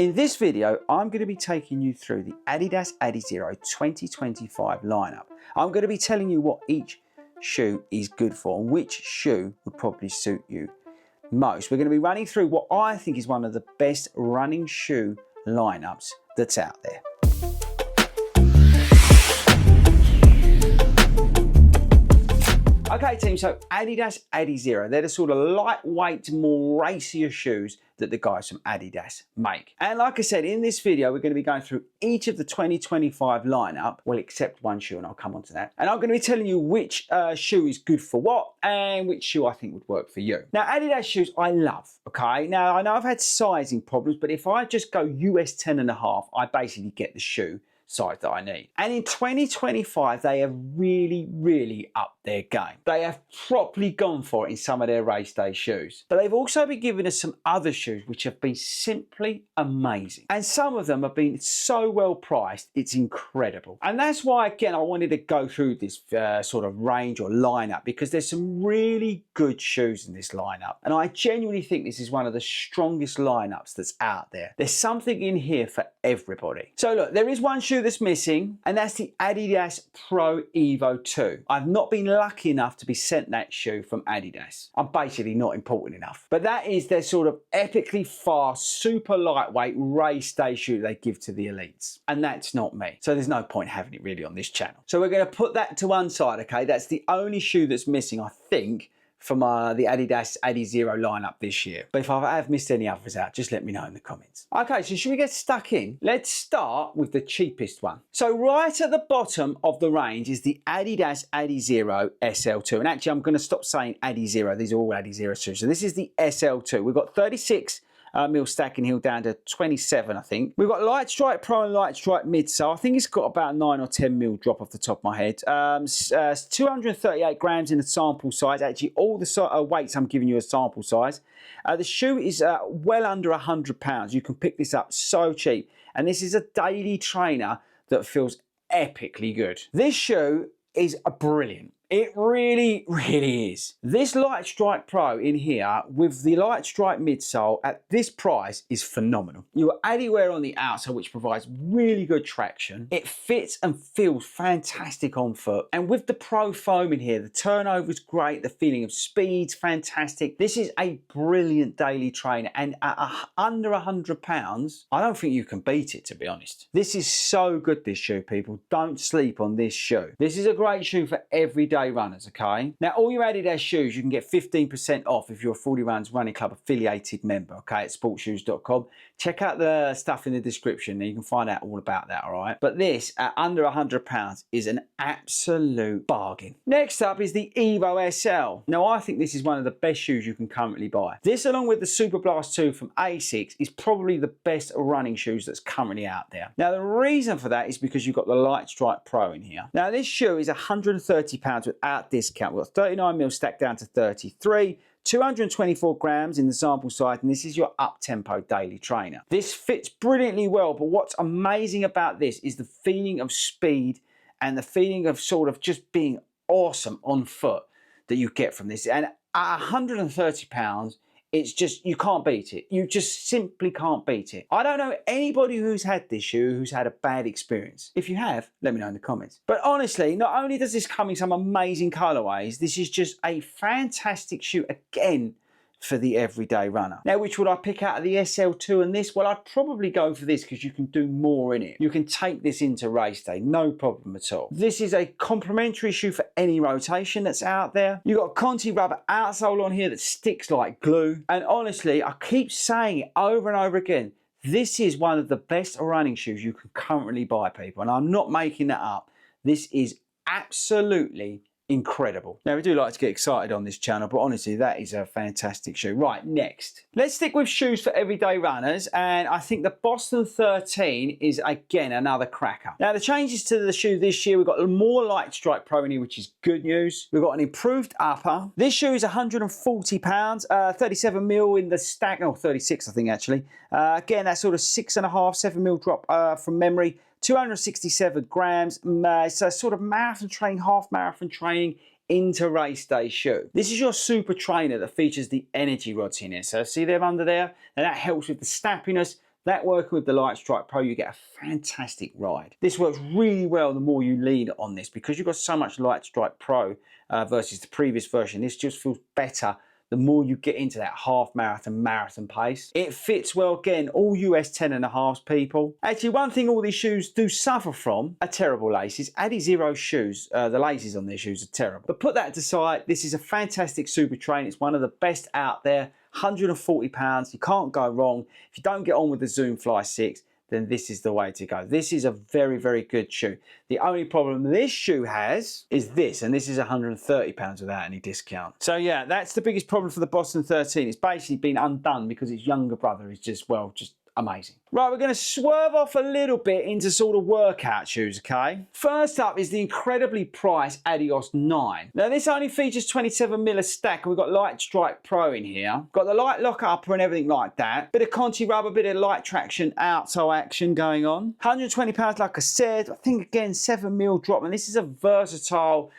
In this video, I'm going to be taking you through the Adidas Adizero 2025 lineup. I'm going to be telling you what each shoe is good for and which shoe would probably suit you most. We're going to be running through what I think is one of the best running shoe lineups that's out there. Okay team, so Adidas Adizero, they're the sort of lightweight, more racier shoes that the guys from Adidas make. And like I said, in this video, we're going to be going through each of the 2025 lineup, well, except one shoe, and I'll come on to that. And I'm going to be telling you which shoe is good for what and which shoe I think would work for you. Now, Adidas shoes I love, okay? Now, I know I've had sizing problems, but if I just go US 10.5, I basically get the shoe size that I need. And in 2025, they have really upped their game. They have properly gone for it in some of their race day shoes. But they've also been giving us some other shoes which have been simply amazing. And some of them have been so well priced, it's incredible. And that's why, again, I wanted to go through this sort of range or lineup, because there's some really good shoes in this lineup. And I genuinely think this is one of the strongest lineups that's out there. There's something in here for everybody. So look, there is one shoe that's missing, and that's the Adidas Pro Evo 2. I've not been lucky enough to be sent that shoe from Adidas. I'm basically not important enough. But that is their sort of epically fast, super lightweight race day shoe they give to the elites. And that's not me. So there's no point having it really on this channel. So we're going to put that to one side, okay? That's the only shoe that's missing, I think, from the Adidas Adizero lineup this year. But if I have missed any others out, just let me know in the comments. Okay, so should we get stuck in? Let's start with the cheapest one. So right at the bottom of the range is the Adidas Adizero SL2. And actually, I'm going to stop saying Adizero. These are all Adizero shoes. So this is the SL2. We've got 36 mil stacking heel down to 27, I think. We've got Light Strike Pro and Light Strike midsole. I think it's got about 9 or 10 mil drop off the top of my head. 238 grams in the sample size. Actually, all the weights I'm giving you a sample size. The shoe is well under £100. You can pick this up so cheap. And this is a daily trainer that feels epically good. This shoe is brilliant. It really is. This Light Strike Pro in here with the Light Strike midsole at this price is phenomenal. You got Adiwear on the outsole, which provides really good traction. It fits and feels fantastic on foot. And with the Pro foam in here, the turnover is great. The feeling of speed's fantastic. This is a brilliant daily trainer. And at under £100, I don't think you can beat it, to be honest. This is so good, this shoe, people. Don't sleep on this shoe. This is a great shoe for everyday runners, okay? Now, all your Adidas shoes, you can get 15% off if you're a 40 Runs Running Club affiliated member, okay, at sportshoes.com. Check out the stuff in the description and you can find out all about that, all right? But this, at under £100, is an absolute bargain. Next up is the Evo SL. Now, I think this is one of the best shoes you can currently buy. This, along with the Super Blast 2 from Asics, is probably the best running shoes that's currently out there. Now, the reason for that is because you've got the Light Strike Pro in here. Now, this shoe is £130 without discount. We've got 39 mil stacked down to 33, 224 grams in the sample size, and this is your up-tempo daily trainer. This fits brilliantly well, but what's amazing about this is the feeling of speed and the feeling of sort of just being awesome on foot that you get from this. And at £130, it's just, you can't beat it. You just simply can't beat it. I don't know anybody who's had this shoe who's had a bad experience. If you have, let me know in the comments. But honestly, not only does this come in some amazing colorways, this is just a fantastic shoe, again, for the everyday runner. Now, which would I pick out of the SL2 and this? Well, I'd probably go for this because you can do more in it. You can take this into race day, no problem at all. This is a complimentary shoe for any rotation that's out there. You've got Conti rubber outsole on here that sticks like glue. And honestly, I keep saying it over and over again, this is one of the best running shoes you can currently buy, people. And I'm not making that up. This is absolutely incredible. Now, we do like to get excited on this channel, but honestly, that is a fantastic shoe. Right, next. Let's stick with shoes for everyday runners, and I think the Boston 13 is, again, another cracker. Now, the changes to the shoe this year, we've got more Light Strike Pro in here, which is good news. We've got an improved upper. This shoe is £140, 37 mil in the stack, or 36, I think, actually. Again, that sort of 6.5, 7 mil drop from memory. 267 grams, it's a sort of marathon training, half marathon training into race day shoe. This is your super trainer that features the energy rods in it. So see them under there? And that helps with the snappiness, That working with the Light Strike Pro, you get a fantastic ride. This works really well the more you lean on this, because you've got so much Light Strike Pro versus the previous version. This just feels better the more you get into that half marathon pace. It fits well, again, all US 10.5s people. Actually, one thing all these shoes do suffer from are terrible laces. Adizero shoes, the laces on their shoes are terrible. But put that aside, this is a fantastic super train. It's one of the best out there. £140, you can't go wrong. If you don't get on with the Zoom Fly 6, then this is the way to go. This is a very, very good shoe. The only problem this shoe has is this, and this is £130 without any discount. So yeah, that's the biggest problem for the Boston 13. It's basically been undone because its younger brother is just, well, just amazing. Right, we're going to swerve off a little bit into sort of workout shoes, okay? First up is the incredibly priced Adios 9. Now, this only features 27mm stack, and we've got Light Strike Pro in here. Got the light lock upper and everything like that. Bit of Conti rubber, bit of light traction, outsole action going on. £120, like I said. I think, again, 7mm drop, and this is a versatile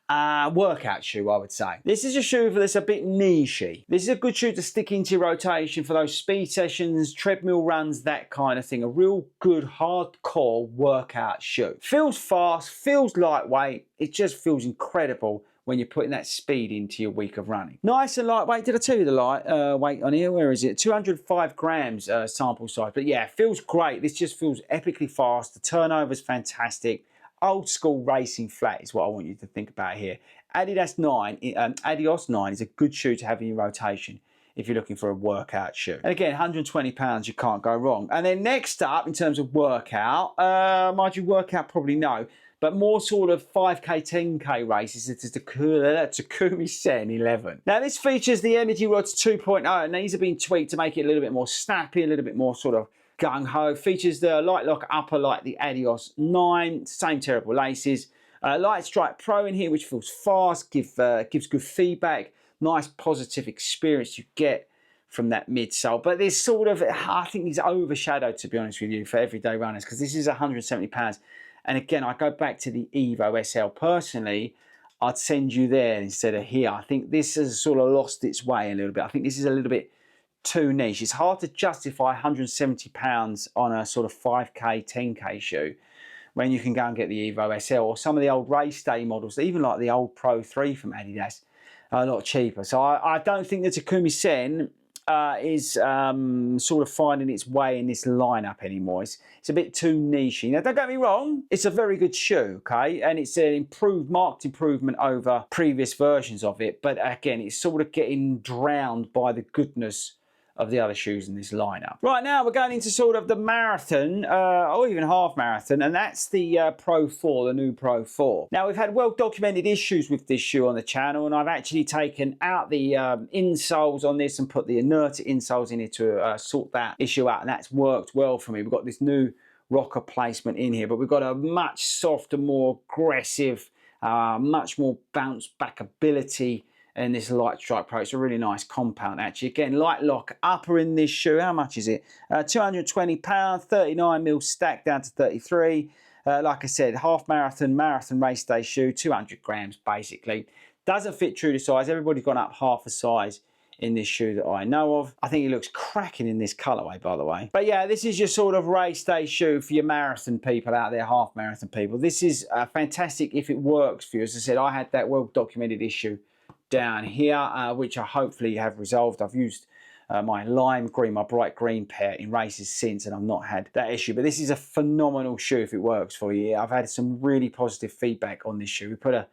workout shoe, I would say. This is a shoe that's a bit nichey. This is a good shoe to stick into your rotation for those speed sessions, treadmill runs, that kind of thing. A real good hardcore workout shoe. Feels fast, feels lightweight. It just feels incredible when you're putting that speed into your week of running. Nice and lightweight. Did I tell you the light weight on here? Where is it? 205 grams sample size. But yeah, feels great. This just feels epically fast. The turnover's fantastic. Old school racing flat is what I want you to think about here. Adios 9 is a good shoe to have in your rotation if you're looking for a workout shoe. And again, £120, you can't go wrong. And then next up, in terms of workout, mind you, workout probably no, but more sort of 5K, 10K races, it's the Takumi Sen 11. Now this features the Energy Rods 2.0, and these have been tweaked to make it a little bit more snappy, a little bit more sort of gung-ho. Features the light lock upper like the Adios 9, same terrible laces. Light Strike Pro in here, which feels fast, gives good feedback, nice positive experience you get from that midsole. But there's sort of, I think these are overshadowed, to be honest with you, for everyday runners, because this is £170. And again, I go back to the Evo SL. Personally, I'd send you there instead of here. I think this has sort of lost its way a little bit. I think this is a little bit too niche. It's hard to justify £170 on a sort of 5K, 10K shoe when you can go and get the Evo SL or some of the old race day models, even like the old Pro 3 from Adidas, are a lot cheaper. So I don't think the Takumi Sen is sort of finding its way in this lineup anymore. It's a bit too niche. Now, don't get me wrong, it's a very good shoe, okay? And it's an marked improvement over previous versions of it. But again, it's sort of getting drowned by the goodness of the other shoes in this lineup. Right, now we're going into sort of the marathon, or even half marathon, and that's the Pro 4, the new Pro 4. Now, we've had well-documented issues with this shoe on the channel, and I've actually taken out the insoles on this and put the inerted insoles in here to sort that issue out, and that's worked well for me. We've got this new rocker placement in here, but we've got a much softer, more aggressive, much more bounce back ability in this Light Strike Pro. It's a really nice compound, actually. Again, light lock upper in this shoe. How much is it? £220, 39mm stack down to 33. Like I said, half marathon race day shoe, 200 grams basically. Doesn't fit true to size. Everybody's gone up half a size in this shoe that I know of. I think it looks cracking in this colorway, by the way. But yeah, this is your sort of race day shoe for your marathon people out there, half marathon people. This is fantastic if it works for you. As I said, I had that well-documented issue down here, which I hopefully have resolved. I've used my lime green, my bright green pair in races since, and I've not had that issue. But this is a phenomenal shoe if it works for you. I've had some really positive feedback on this shoe. We put a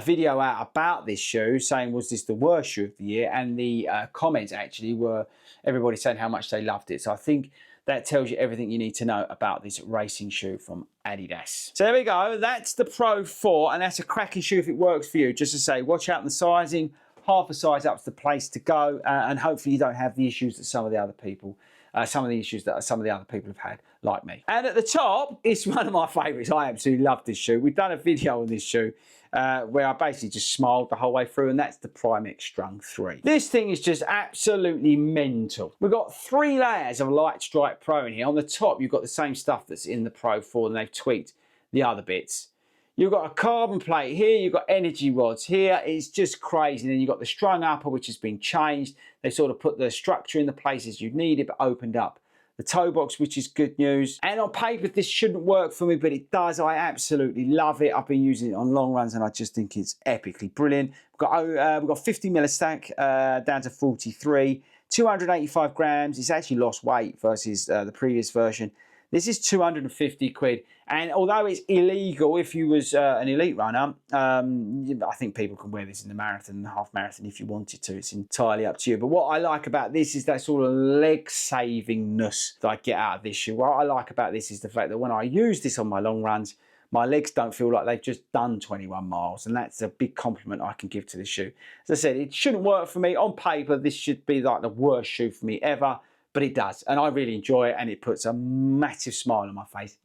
video out about this shoe saying, was this the worst shoe of the year? And the comments actually were everybody saying how much they loved it. So I think that tells you everything you need to know about this racing shoe from Adidas. So there we go. That's the Pro 4, and that's a cracking shoe if it works for you. Just to say, watch out on the sizing. Half a size up's the place to go, and hopefully you don't have the issues that some of the other people have had, like me. And at the top, it's one of my favourites. I absolutely love this shoe. We've done a video on this shoe where I basically just smiled the whole way through, and that's the X3 Strung 3. This thing is just absolutely mental. We've got 3 layers of Light Strike Pro in here. On the top, you've got the same stuff that's in the Pro 4, and they've tweaked the other bits. You've got a carbon plate here, you've got energy rods here. It's just crazy. And then you've got the strung upper, which has been changed. They sort of put the structure in the places you need it, but opened up the toe box, which is good news. And on paper, this shouldn't work for me, but it does. I absolutely love it. I've been using it on long runs, and I just think it's epically brilliant. We've got 50 mil a stack down to 43, 285 grams. It's actually lost weight versus the previous version. This is 250 quid. And although it's illegal if you was an elite runner, I think people can wear this in the marathon and the half marathon if you wanted to. It's entirely up to you. But what I like about this is that sort of leg savingness that I get out of this shoe. What I like about this is the fact that when I use this on my long runs, my legs don't feel like they've just done 21 miles. And that's a big compliment I can give to this shoe. As I said, it shouldn't work for me. On paper, this should be like the worst shoe for me ever. But it does, and I really enjoy it, and it puts a massive smile on my face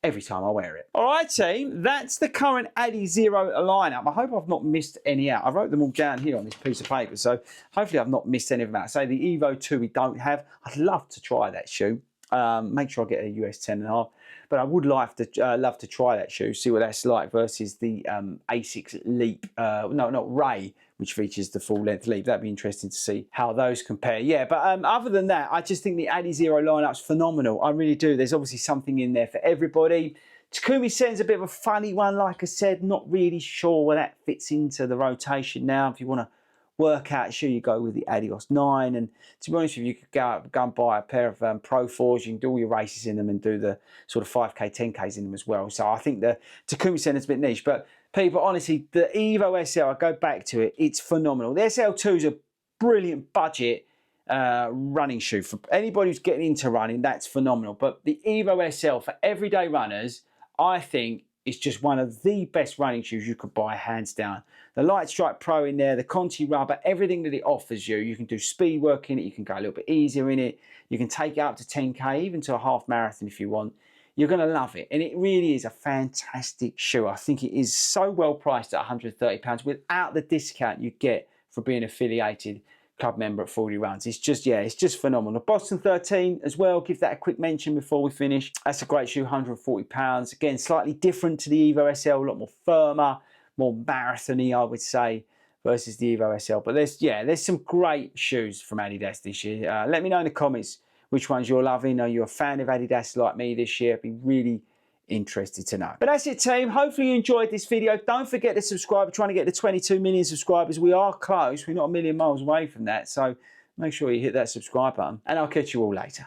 every time I wear it. All right, team, that's the current Adizero lineup. I hope I've not missed any out. I wrote them all down here on this piece of paper, so hopefully I've not missed any of them out. So the Evo 2 we don't have. I'd love to try that shoe. Make sure I get a US 10.5. But I would love to try that shoe, see what that's like versus the Asics Leap. No, not Ray, which features the full length Leap. That'd be interesting to see how those compare. Yeah, but other than that, I just think the Adizero lineup's phenomenal. I really do. There's obviously something in there for everybody. Takumi Sen's a bit of a funny one, like I said. Not really sure where that fits into the rotation now. If you want to workout shoe, you go with the Adios 9, and to be honest with you, you could go and buy a pair of Pro 4s. You can do all your races in them and do the sort of 5k 10ks in them as well. So I think the Takumi Sen is a bit niche, but people, honestly, the Evo SL, I go back to it, it's phenomenal. The SL2 is a brilliant budget running shoe for anybody who's getting into running. That's phenomenal. But the Evo SL for everyday runners, I think it's just one of the best running shoes you could buy, hands down. The Light Strike Pro in there, the Conti rubber, everything that it offers you. You can do speed work in it, you can go a little bit easier in it, you can take it up to 10k, even to a half marathon if you want. You're going to love it. And it really is a fantastic shoe. I think it is so well priced at £130 without the discount you get for being affiliated club member at 40 Runs. It's just, yeah, it's just phenomenal. Boston 13 as well, give that a quick mention before we finish. That's a great shoe, £140. Again, slightly different to the Evo SL, a lot more firmer, more marathon-y, I would say, versus the Evo SL. But there's some great shoes from Adidas this year. Let me know in the comments which ones you're loving. Are you a fan of Adidas like me this year? I'd be really interested to know. But that's it, team. Hopefully you enjoyed this video. Don't forget to subscribe. We're trying to get to 22 million subscribers. We are close. We're not a million miles away from that. So make sure you hit that subscribe button, and I'll catch you all later.